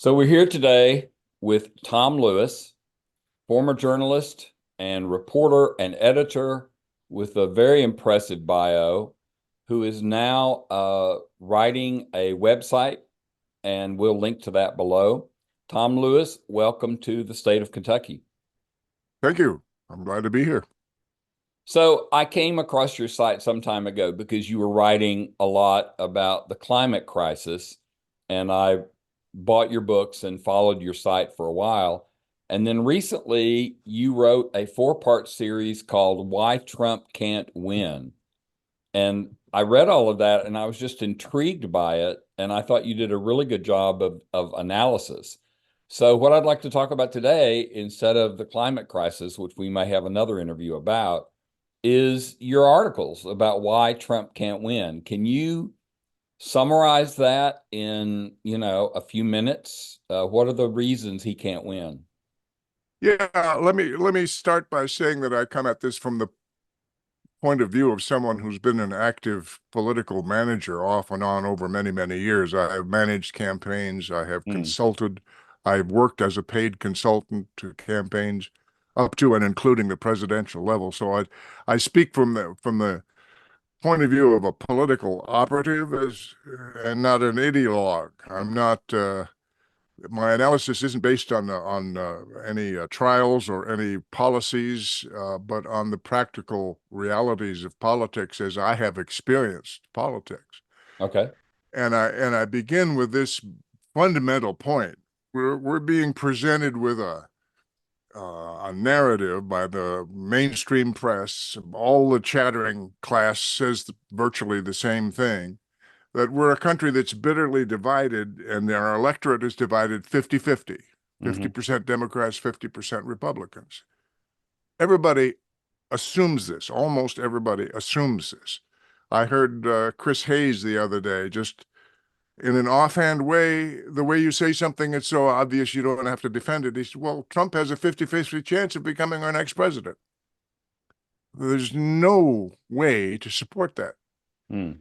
So we're here today with Tom Lewis, former journalist and reporter and editor with a very impressive bio, who is now writing a website, and we'll link to that below. Tom Lewis, welcome to the state of Kentucky. Thank you. I'm glad to be here. So I came across your site some time ago because you were writing a lot about the climate crisis, and I bought your books and followed your site for a while. And then recently you wrote a four-part series called Why Trump Can't Win. And I read all of that and I was just intrigued by it. And I thought you did a really good job of analysis. So, what I'd like to talk about today, instead of the climate crisis, which we may have another interview about, is your articles about why Trump can't win. Can you summarize that in, a few minutes? What are the reasons he can't win? Yeah, let me start by saying that I come at this from the point of view of someone who's been an active political manager off and on over many, many years. I have managed campaigns, I have Hmm. consulted, I've worked as a paid consultant to campaigns up to and including the presidential level. So I speak from the point of view of a political operative as and not an ideologue. I'm not my analysis isn't based on any trials or any policies, but on the practical realities of politics as I have experienced politics. Okay. And I begin with this fundamental point: we're being presented with a narrative by the mainstream press. All the chattering class says virtually the same thing, that we're a country that's bitterly divided and our electorate is divided 50-50, Hmm. 50% Democrats, 50% Republicans. Everybody assumes this. Almost everybody assumes this. I heard Chris Hayes the other day, just in an offhand way, the way you say something, it's so obvious you don't have to defend it. He said, well, Trump has a 50-50 chance of becoming our next president. There's no way to support that. Hmm.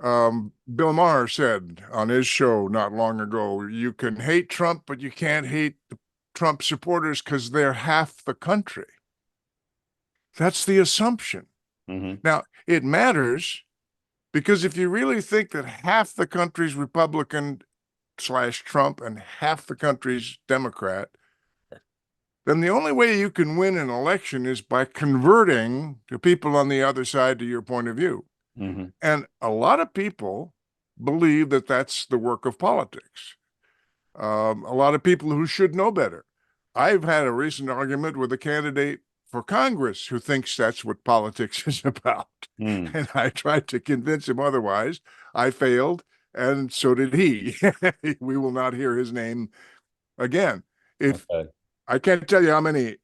Bill Maher said on his show not long ago, you can hate Trump, but you can't hate the Trump supporters because they're half the country. That's the assumption. Hmm. Now, it matters because if you really think that half the country's Republican slash Trump and half the country's Democrat, then the only way you can win an election is by converting the people on the other side to your point of view. Hmm. And a lot of people believe that that's the work of politics. A lot of people who should know better. I've had a recent argument with a candidate for Congress who thinks that's what politics is about. Hmm. And I tried to convince him otherwise. I failed, and so did he. We will not hear his name again. If Okay. I can't tell you how many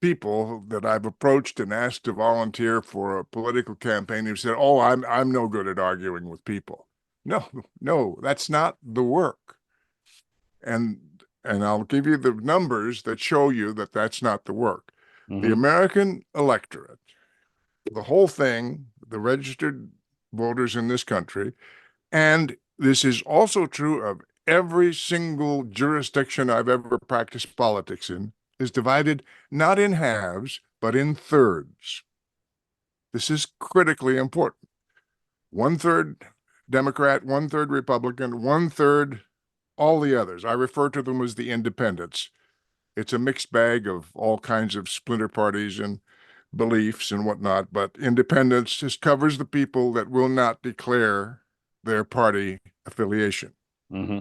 people that I've approached and asked to volunteer for a political campaign who said, "Oh, I'm no good at arguing with people." No, no, that's not the work. And and I'll give you the numbers that show you that that's not the work. The Hmm. American electorate, the whole thing, the registered voters in this country, and this is also true of every single jurisdiction I've ever practiced politics in, is divided not in halves, but in thirds. This is critically important. One third Democrat, one third Republican, one third all the others. I refer to them as the independents. It's a mixed bag of all kinds of splinter parties and beliefs and whatnot, but independence just covers the people that will not declare their party affiliation. Hmm.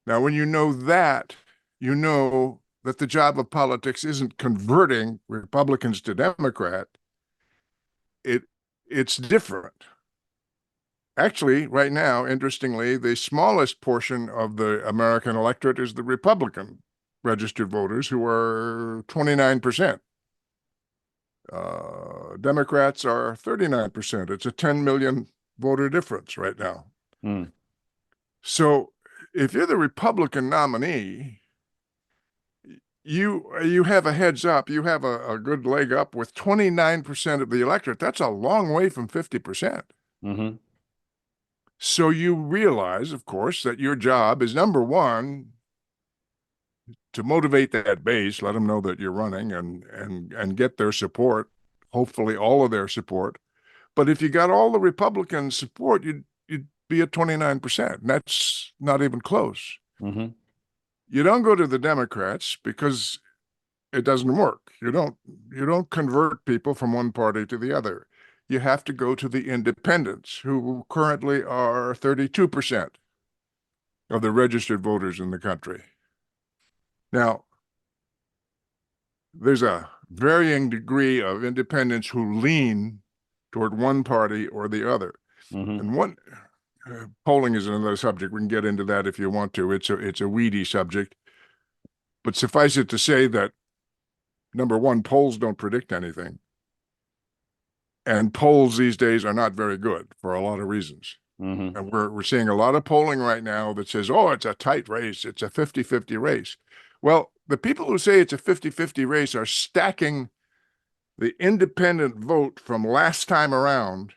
Now, when you know that, you know that the job of politics isn't converting Republicans to Democrat. It it's different. Actually, right now, interestingly, the smallest portion of the American electorate is the Republican registered voters, who are 29%. Democrats are 39%. It's a 10 million voter difference right now. Hmm. So if you're the Republican nominee, you have a heads up, you have a good leg up with 29% of the electorate. That's a long way from 50%. Hmm. So you realize, of course, that your job is, number one, to motivate that base, let them know that you're running, and get their support, hopefully all of their support. But if you got all the Republican support, you'd be at 29%. And that's not even close. Mm-hmm. You don't go to the Democrats because it doesn't work. You don't convert people from one party to the other. You have to go to the independents, who currently are 32% of the registered voters in the country. Now, there's a varying degree of independents who lean toward one party or the other. Mm-hmm. And one polling is another subject. We can get into that if you want to. It's a weedy subject, but suffice it to say that, number one, polls don't predict anything, and polls these days are not very good for a lot of reasons. Mm-hmm. And we're seeing a lot of polling right now that says, oh, it's a tight race, it's a 50-50 race. Well, the people who say it's a 50-50 race are stacking the independent vote from last time around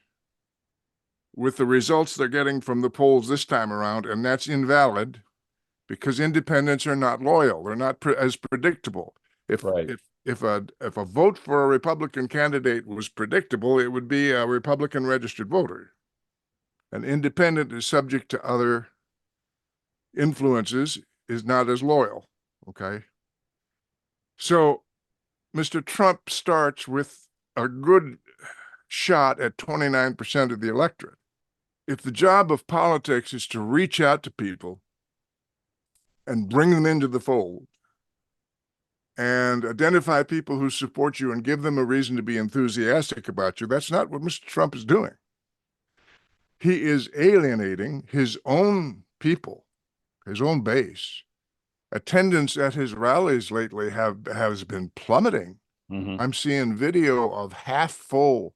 with the results they're getting from the polls this time around, and that's invalid because independents are not loyal. They're not as predictable. If Right. if a vote for a Republican candidate was predictable, it would be a Republican registered voter. An independent is subject to other influences, is not as loyal. Okay. So Mr. Trump starts with a good shot at 29% of the electorate. If the job of politics is to reach out to people and bring them into the fold and identify people who support you and give them a reason to be enthusiastic about you, that's not what Mr. Trump is doing. He is alienating his own people, his own base. Attendance at his rallies lately has been plummeting. Mm-hmm. I'm seeing video of half full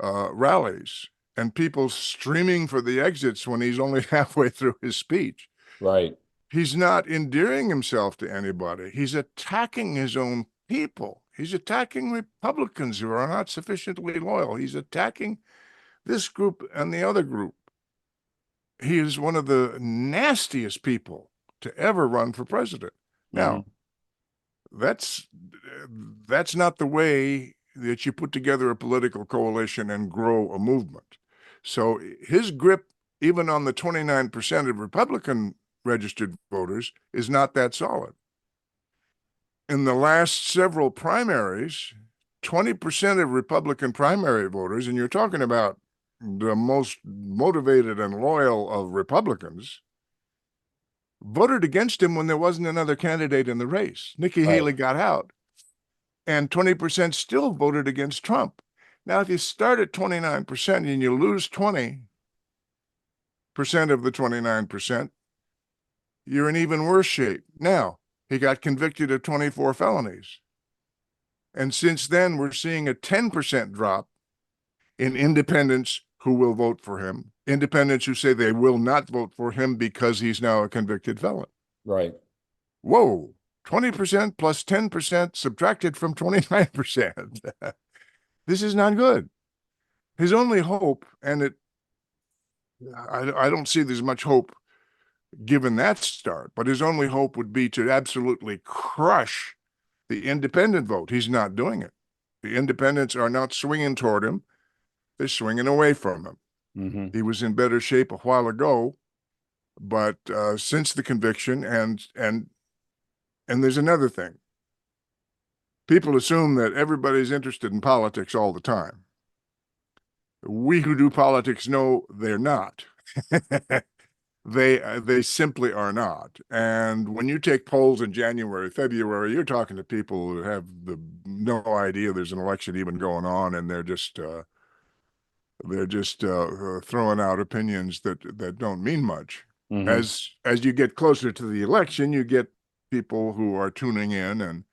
rallies and people streaming for the exits when he's only halfway through his speech. Right. He's not endearing himself to anybody. He's attacking his own people. He's attacking Republicans who are not sufficiently loyal. He's attacking this group and the other group. He is one of the nastiest people to ever run for president. Now, that's not the way that you put together a political coalition and grow a movement. So his grip, even on the 29% of Republican registered voters, is not that solid. In the last several primaries, 20% of Republican primary voters, and you're talking about the most motivated and loyal of Republicans, voted against him when there wasn't another candidate in the race. Nikki Right. Haley got out, and 20% still voted against Trump. Now, if you start at 29% and you lose 20% of the 29%, you're in even worse shape. Now, he got convicted of 24 felonies. And since then, we're seeing a 10% drop in independents who will vote for him, independents who say they will not vote for him because he's now a convicted felon. Right. Whoa, 20% plus 10% subtracted from 29%. This is not good. His only hope, and I don't see there's much hope given that start, but his only hope would be to absolutely crush the independent vote. He's not doing it. The independents are not swinging toward him. They're swinging away from him. Mm-hmm. He was in better shape a while ago, but since the conviction, and there's another thing. People assume that everybody's interested in politics all the time. We who do politics know they're not. They simply are not. And when you take polls in January, February, you're talking to people who have no idea there's an election even going on, and they're just throwing out opinions that don't mean much. Mm-hmm. As you get closer to the election, you get people who are tuning in, and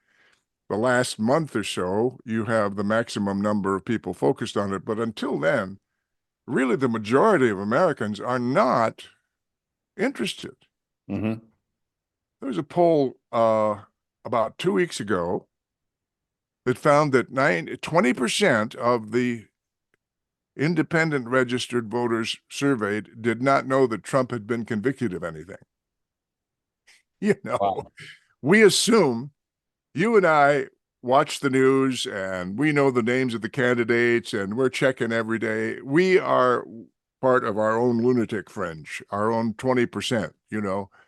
the last month or so, you have the maximum number of people focused on it. But until then, really, the majority of Americans are not interested. Mm-hmm. There was a poll about 2 weeks ago that found that 20% of the independent registered voters surveyed did not know that Trump had been convicted of anything. Wow. We assume you and I watch the news and we know the names of the candidates and we're checking every day. We are part of our own lunatic fringe, our own 20%, you know. Yeah.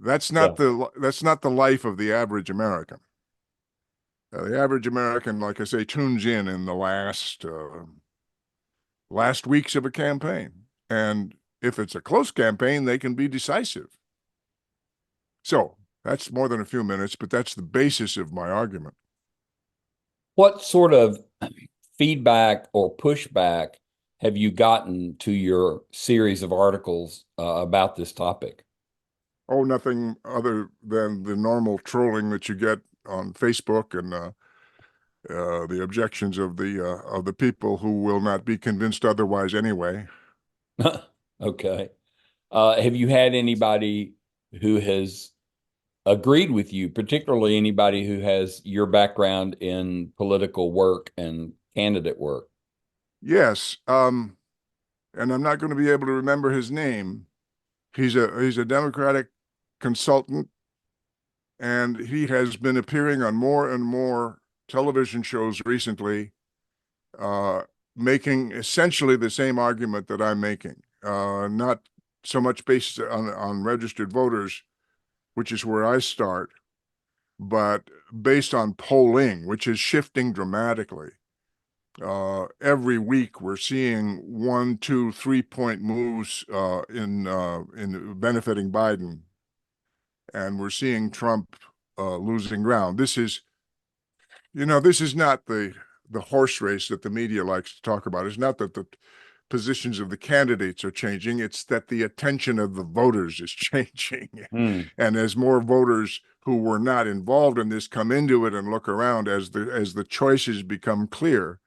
That's not the life of the average American. The average American, like I say, tunes in the last weeks of a campaign. And if it's a close campaign, they can be decisive. So that's more than a few minutes, but that's the basis of my argument. What sort of feedback or pushback have you gotten to your series of articles about this topic? Oh, nothing other than the normal trolling that you get on Facebook and the objections of the people who will not be convinced otherwise anyway. Okay. Have you had anybody who has agreed with you, particularly anybody who has your background in political work and candidate work? Yes, and I'm not going to be able to remember his name. He's a Democratic consultant, and he has been appearing on more and more television shows recently, uh, making essentially the same argument that I'm making. Not so much based on registered voters, which is where I start, but based on polling, which is shifting dramatically. Every week we're seeing 1, 2, 3 point moves in benefiting Biden, and we're seeing Trump losing ground. This is not the horse race that the media likes to talk about. It's not that the positions of the candidates are changing. It's that the attention of the voters is changing. Hmm. And as more voters who were not involved in this come into it and look around as the choices become clear,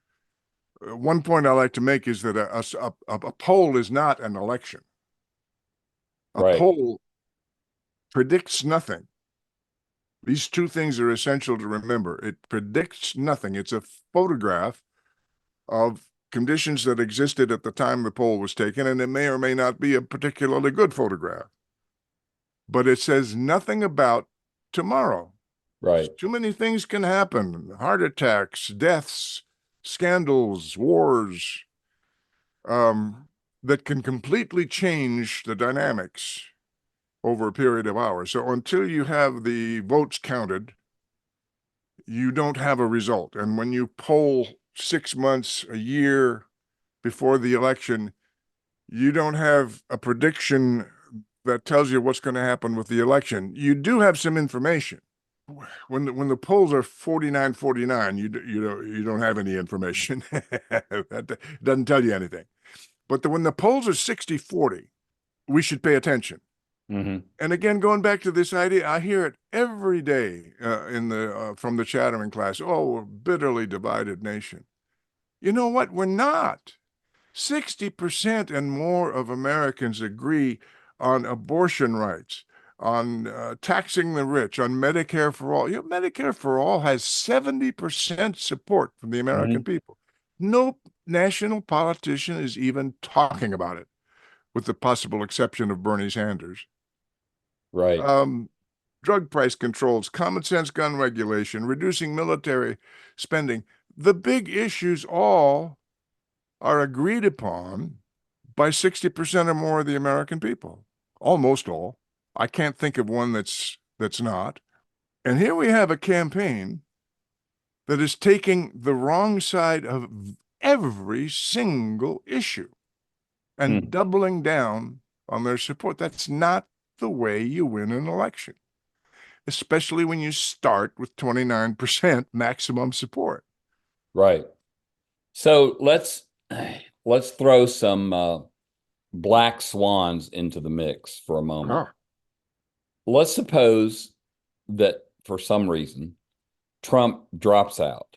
one point I like to make is that a poll is not an election. A Right. poll predicts nothing. These two things are essential to remember. It predicts nothing. It's a photograph of conditions that existed at the time the poll was taken, and it may or may not be a particularly good photograph. But it says nothing about tomorrow. Right. Too many things can happen: heart attacks, deaths, scandals, wars, that can completely change the dynamics over a period of hours. So until you have the votes counted, you don't have a result. And when you poll 6 months, a year before the election, you don't have a prediction that tells you what's going to happen with the election. You do have some information. When the polls are 49-49, you don't have any information. That doesn't tell you anything. But when the polls are 60-40, we should pay attention. Hmm. And again, going back to this idea, I hear it every day from the chattering class. Oh, we're a bitterly divided nation. You know what? We're not. 60% and more of Americans agree on abortion rights, on taxing the rich, on Medicare for all. Medicare for all has 70% support from the American Hmm. people. No national politician is even talking about it, with the possible exception of Bernie Sanders. Right. Um, Drug price controls, common sense gun regulation, reducing military spending. The big issues all are agreed upon by 60% or more of the American people. Almost all. I can't think of one that's not. And here we have a campaign that is taking the wrong side of every single issue and Hmm. doubling down on their support. That's not the way you win an election, especially when you start with 29% maximum support. Right. So let's throw some black swans into the mix for a moment. Ah, Let's suppose that for some reason Trump drops out.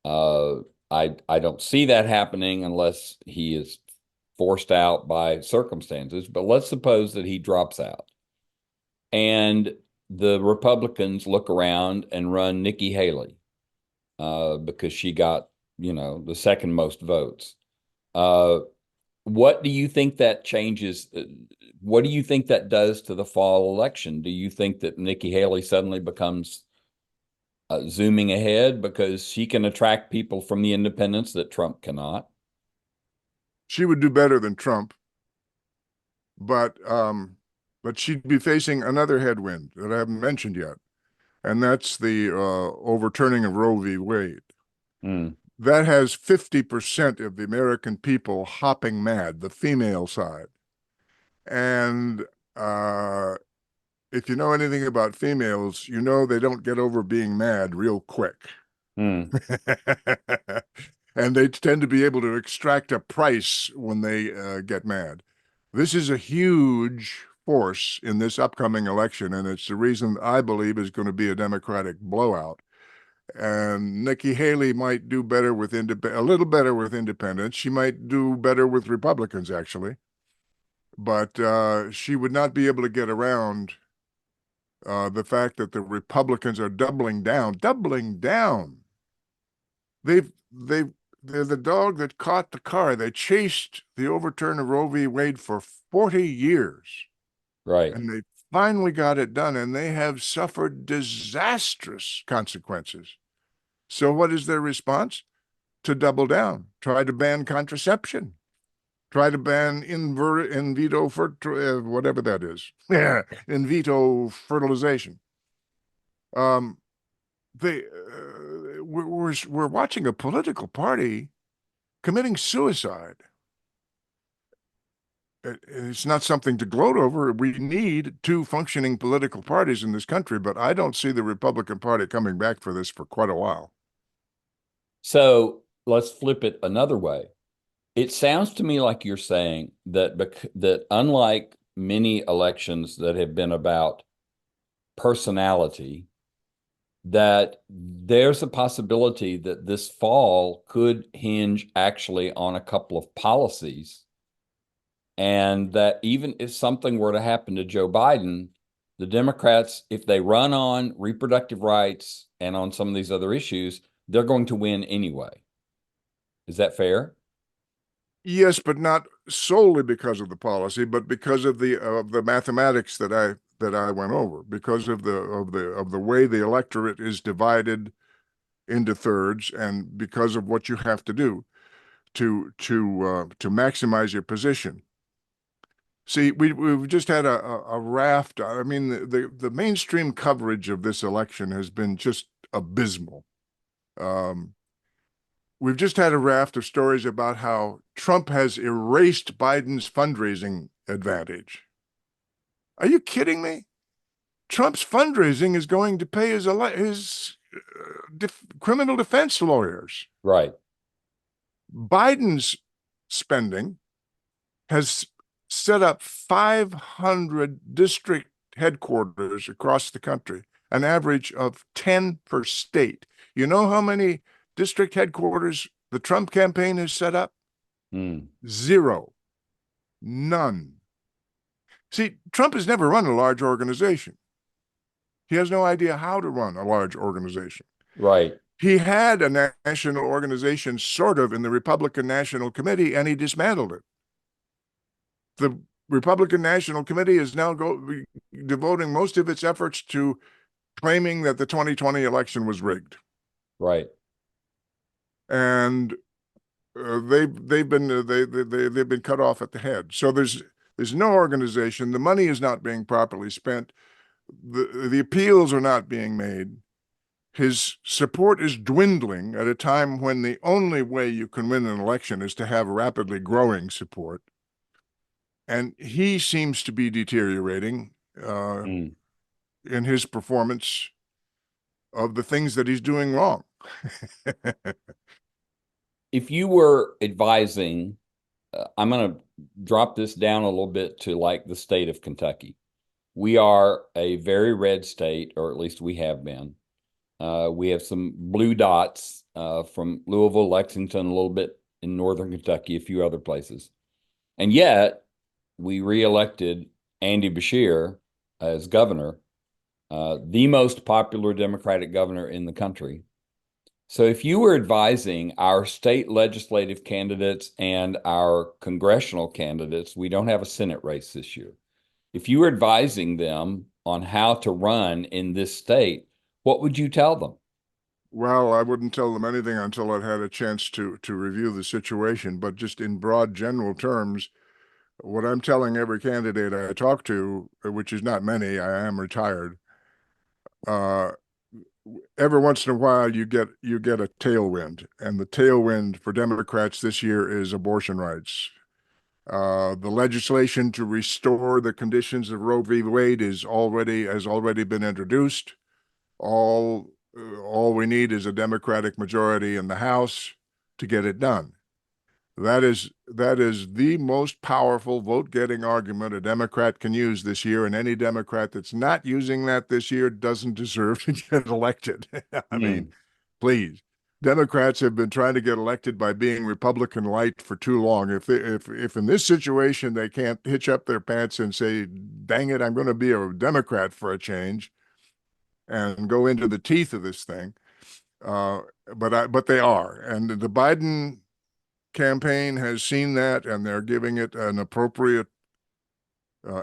Uh, I don't see that happening unless he is forced out by circumstances. But let's suppose that he drops out, and the Republicans look around and run Nikki Haley because she got the second most votes. Uh, what do you think that changes? What do you think that does to the fall election? Do you think that Nikki Haley suddenly becomes zooming ahead because she can attract people from the independents that Trump cannot? She would do better than Trump, but she'd be facing another headwind that I haven't mentioned yet, and that's the overturning of Roe v. Wade. Mm, That has 50% of the American people hopping mad, the female side. And uh, if you know anything about females, you know they don't get over being mad real quick. mm, And they tend to be able to extract a price when they get mad. This is a huge force in this upcoming election, and it's the reason I believe is going to be a Democratic blowout. And Nikki Haley might do better with a little better with independents. She might do better with Republicans, actually, but she would not be able to get around the fact that the Republicans are doubling down, doubling down. They're the dog that caught the car. They chased the overturn of Roe v. Wade for 40 years, right. and they finally got it done, and they have suffered disastrous consequences. So what is their response? To double down, try to ban contraception, try to ban in vitro whatever that is, in vitro fertilization. Um, we're watching a political party committing suicide. It's not something to gloat over. We need two functioning political parties in this country, but I don't see the Republican Party coming back for this for quite a while. So let's flip it another way. It sounds to me like you're saying that that unlike many elections that have been about personality, that there's a possibility that this fall could hinge actually on a couple of policies, and that even if something were to happen to Joe Biden, the Democrats, if they run on reproductive rights and on some of these other issues, they're going to win anyway. Is that fair? Yes, but not solely because of the policy, but because of the mathematics that I went over, because of the way the electorate is divided into thirds, and because of what you have to do to maximize your position. See, we've just had a raft. I mean, the mainstream coverage of this election has been just abysmal. Um, we've just had a raft of stories about how Trump has erased Biden's fundraising advantage. Are you kidding me? Trump's fundraising is going to pay his criminal defense lawyers. Right. Biden's spending has set up 500 district headquarters across the country, an average of 10 per state. You know how many district headquarters the Trump campaign has set up? Mm, Zero. None. See, Trump has never run a large organization. He has no idea how to run a large organization. right. He had a national organization, sort of, in the Republican National Committee, and he dismantled it. The Republican National Committee is now devoting most of its efforts to claiming that the 2020 election was rigged, Right. and they've been cut off at the head. So there's no organization. The money is not being properly spent. The appeals are not being made. His support is dwindling at a time when the only way you can win an election is to have rapidly growing support. And he seems to be deteriorating Mm. in his performance of the things that he's doing wrong. If you were advising, I'm going to drop this down a little bit to like the state of Kentucky. We are a very red state, or at least we have been. We have some blue dots from Louisville, Lexington, a little bit in northern Kentucky, a few other places. And yet, we reelected Andy Beshear as governor, the most popular Democratic governor in the country. So if you were advising our state legislative candidates and our congressional candidates, we don't have a Senate race this year. If you were advising them on how to run in this state, what would you tell them? Well, I wouldn't tell them anything until I'd had a chance to review the situation, but just in broad general terms, what I'm telling every candidate I talk to, which is not many, I am retired, uh, every once in a while you get a tailwind, and the tailwind for Democrats this year is abortion rights. The legislation to restore the conditions of Roe v. Wade has already been introduced. All we need is a Democratic majority in the House to get it done. That is the most powerful vote-getting argument a Democrat can use this year, and any Democrat that's not using that this year doesn't deserve to get elected. I mean, Hmm. please. Democrats have been trying to get elected by being Republican light for too long. If in this situation they can't hitch up their pants and say, "Dang it, I'm going to be a Democrat for a change," and go into the teeth of this thing, uh, but they are, and the Biden campaign has seen that, and they're giving it an appropriate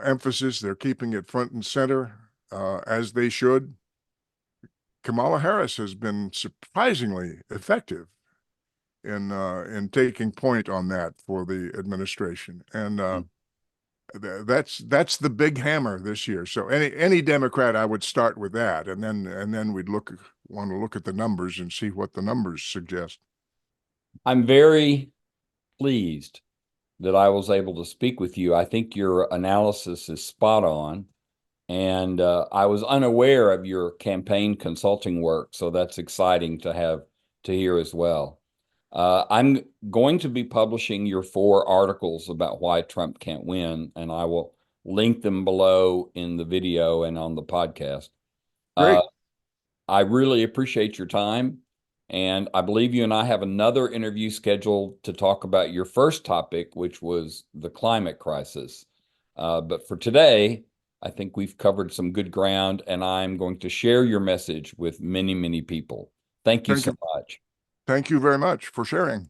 emphasis. They're keeping it front and center, as they should. Kamala Harris has been surprisingly effective in taking point on that for the administration, and that's the big hammer this year. So any Democrat, I would start with that, and then we'd want to look at the numbers and see what the numbers suggest. I'm very pleased that I was able to speak with you. I think your analysis is spot on. And I was unaware of your campaign consulting work, so that's exciting to have to hear as well. I'm going to be publishing your 4 articles about why Trump can't win, and I will link them below in the video and on the podcast. Uh, Great. I really appreciate your time, and I believe you and I have another interview scheduled to talk about your first topic, which was the climate crisis. But for today, I think we've covered some good ground, and I'm going to share your message with many, many people. Thank you Thank so you. much. Thank you very much for sharing.